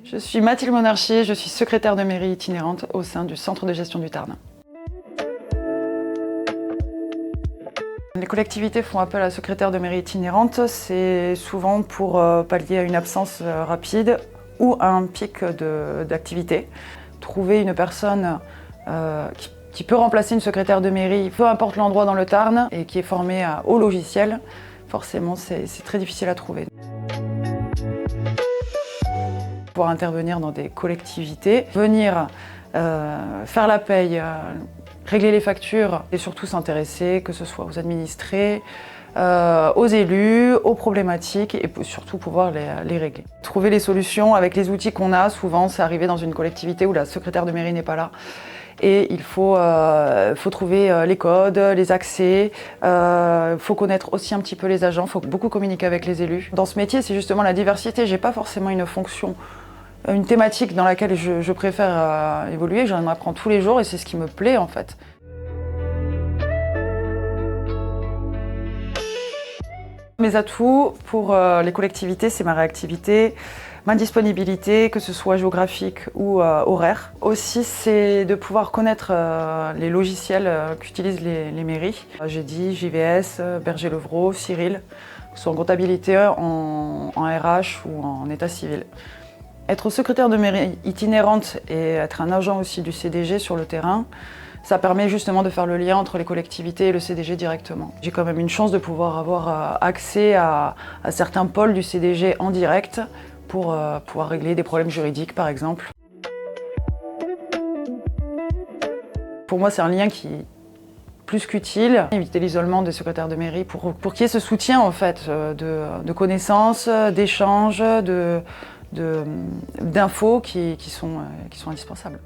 Je suis Mathilde Monarchier, je suis secrétaire de mairie itinérante au sein du Centre de gestion du Tarn. Les collectivités font appel à la secrétaire de mairie itinérante, c'est souvent pour pallier à une absence rapide ou à un pic d'activité. Trouver une personne qui peut remplacer une secrétaire de mairie, peu importe l'endroit dans le Tarn, et qui est formée au logiciel, forcément c'est très difficile à trouver. Pouvoir intervenir dans des collectivités, venir faire la paye, régler les factures et surtout s'intéresser, que ce soit aux administrés, aux élus, aux problématiques et surtout pouvoir les régler. Trouver les solutions avec les outils qu'on a, souvent c'est arrivé dans une collectivité où la secrétaire de mairie n'est pas là. Et il faut trouver les codes, les accès, faut connaître aussi un petit peu les agents, il faut beaucoup communiquer avec les élus. Dans ce métier, c'est justement la diversité, j'ai pas forcément une fonction, une thématique dans laquelle je préfère évoluer, j'en apprends tous les jours et c'est ce qui me plaît en fait. Mes atouts pour les collectivités, c'est ma réactivité, ma disponibilité, que ce soit géographique ou horaire. Aussi, c'est de pouvoir connaître les logiciels qu'utilisent les mairies. J'ai dit JVS, Berger-Levrault, Cyril, que ce soit en comptabilité, en RH ou en état civil. Être secrétaire de mairie itinérante et être un agent aussi du CDG sur le terrain, ça permet justement de faire le lien entre les collectivités et le CDG directement. J'ai quand même une chance de pouvoir avoir accès à certains pôles du CDG en direct pour pouvoir régler des problèmes juridiques par exemple. Pour moi c'est un lien qui est plus qu'utile. Éviter l'isolement des secrétaires de mairie pour qu'il y ait ce soutien en fait de connaissances, d'échanges, d'infos qui sont indispensables.